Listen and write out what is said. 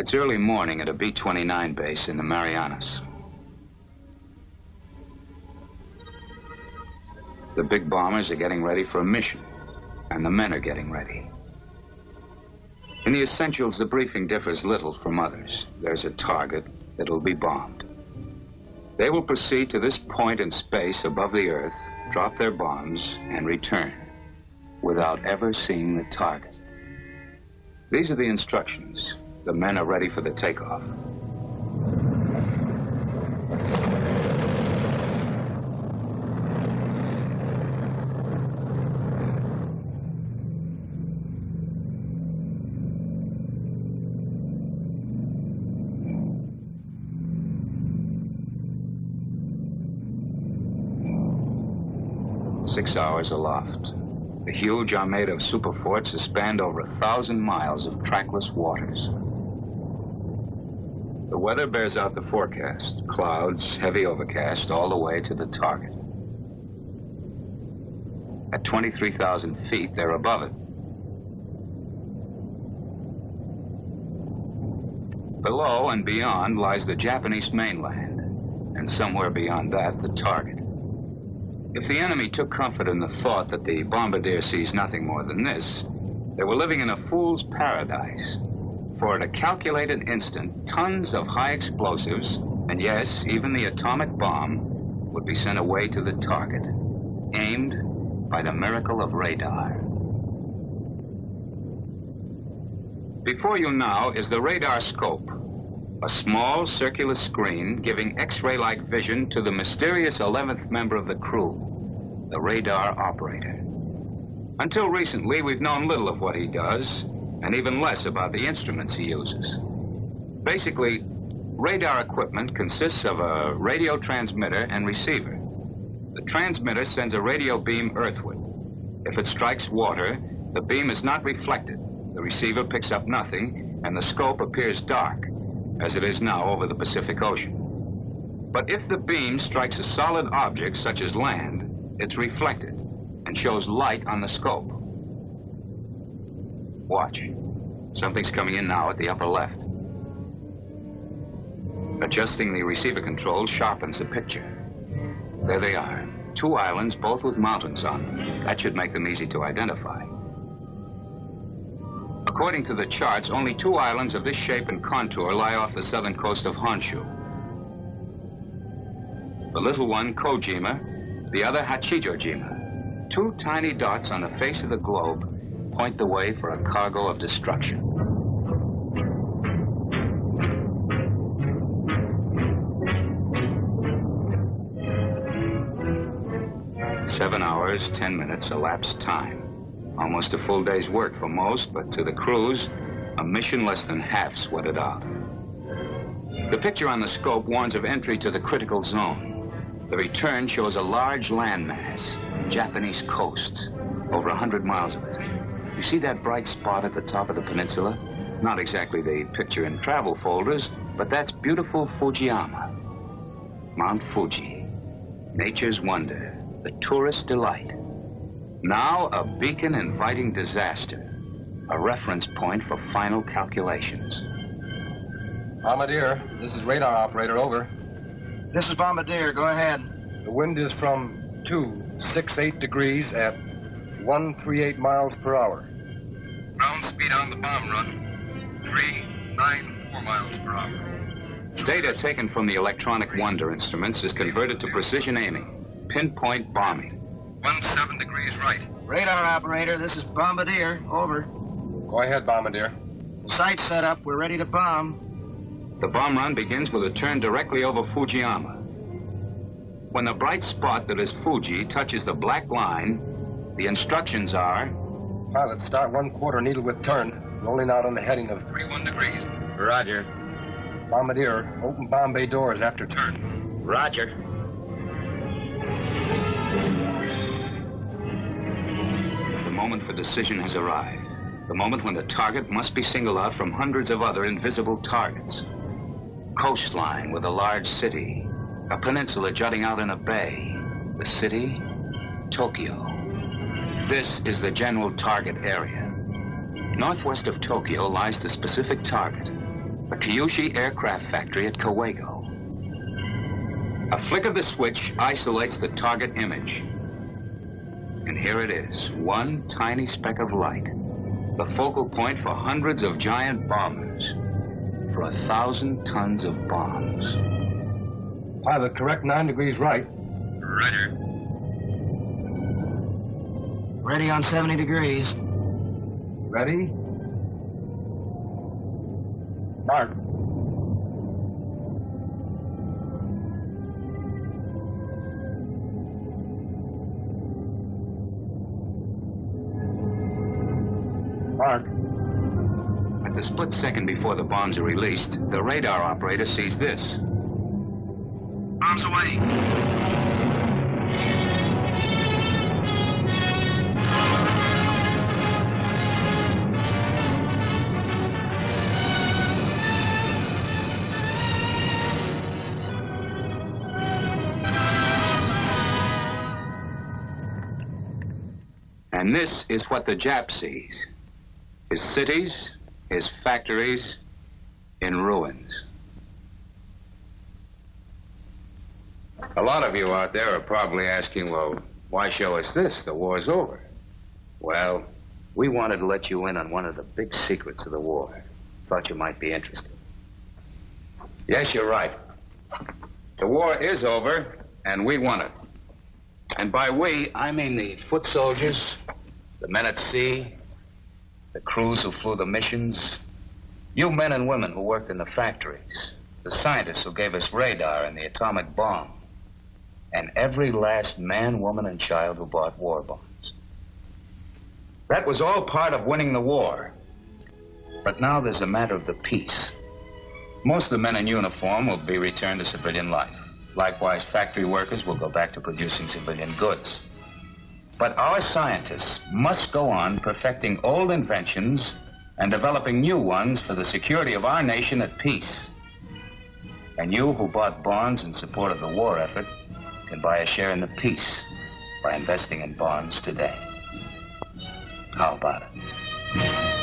It's early morning at a B-29 base in the Marianas. The big bombers are getting ready for a mission, and the men are getting ready. In the essentials, the briefing differs little from others. There's a target that'll be bombed. They will proceed to this point in space above the Earth, drop their bombs, and return without ever seeing the target. These are the instructions. The men are ready for the takeoff. "6 hours aloft. The huge armada of superforts is spanned over 1,000 miles of trackless waters. The weather bears out the forecast. Clouds, heavy overcast, all the way to the target. At 23,000 feet, they're above it. Below and beyond lies the Japanese mainland, and somewhere beyond that, the target. If the enemy took comfort in the thought that the bombardier sees nothing more than this, they were living in a fool's paradise. For at a calculated instant, tons of high explosives, and yes, even the atomic bomb, would be sent away to the target, aimed by the miracle of radar. Before you now is the radar scope, a small circular screen giving X-ray-like vision to the mysterious 11th member of the crew, the radar operator. Until recently, we've known little of what he does, and even less about the instruments he uses. Basically, radar equipment consists of a radio transmitter and receiver. The transmitter sends a radio beam earthward. If it strikes water, the beam is not reflected. The receiver picks up nothing, and the scope appears dark, as it is now over the Pacific Ocean. But if the beam strikes a solid object, such as land, it's reflected and shows light on the scope. Watch. Something's coming in now at the upper left. Adjusting the receiver control sharpens the picture. There they are. 2 islands, both with mountains on them. That should make them easy to identify. According to the charts, only 2 islands of this shape and contour lie off the southern coast of Honshu. The little one, Kojima, the other, Hachijojima. 2 tiny dots on the face of the globe point the way for a cargo of destruction. "7 hours, 10 minutes elapsed time. Almost a full day's work for most, but to the crews, a mission less than half sweated out. The picture on the scope warns of entry to the critical zone. The return shows a large landmass, Japanese coast, over 100 miles of it. You see that bright spot at the top of the peninsula? Not exactly the picture in travel folders, but that's beautiful Fujiyama. Mount Fuji, nature's wonder, the tourist delight. Now a beacon inviting disaster, a reference point for final calculations." Bombardier, this is radar operator, over. This is Bombardier, go ahead. The wind is from 268 degrees at 138 miles per hour. Ground speed on the bomb run, 394 miles per hour. Data taken from the electronic wonder instruments is converted to precision aiming, pinpoint bombing. 17 degrees right. Radar operator, this is Bombardier, over. Go ahead, Bombardier. The site's set up, we're ready to bomb. The bomb run begins with a turn directly over Fujiyama. When the bright spot that is Fuji touches the black line, the instructions are: Pilot, start 1/4 needle with turn, rolling out on the heading of 31 degrees. Roger. Bombardier, open bomb bay doors after turn. Roger. The moment for decision has arrived. The moment when the target must be singled out from hundreds of other invisible targets. Coastline with a large city. A peninsula jutting out in a bay. The city, Tokyo. This is the general target area. Northwest of Tokyo lies the specific target. the Kyushu aircraft factory at Kawego. A flick of the switch isolates the target image. And here it is, one tiny speck of light, the focal point for hundreds of giant bombers, for 1,000 tons of bombs. Pilot, correct 9 degrees right. Roger. Ready on 70 degrees. Ready? Mark. Mark. At the split second before the bombs are released, the radar operator sees this. Bombs away. And this is what the Jap sees. His cities, his factories, in ruins. A lot of you out there are probably asking, well, why show us this? The war's over. Well, we wanted to let you in on one of the big secrets of the war. Thought you might be interested. Yes, you're right. The war is over, and we won it. And by we, I mean the foot soldiers, the men at sea, the crews who flew the missions, you men and women who worked in the factories, the scientists who gave us radar and the atomic bomb, and every last man, woman, and child who bought war bonds. That was all part of winning the war. But now there's a matter of the peace. Most of the men in uniform will be returned to civilian life. Likewise, factory workers will go back to producing civilian goods. But our scientists must go on perfecting old inventions and developing new ones for the security of our nation at peace. And you who bought bonds in support of the war effort can buy a share in the peace by investing in bonds today. How about it?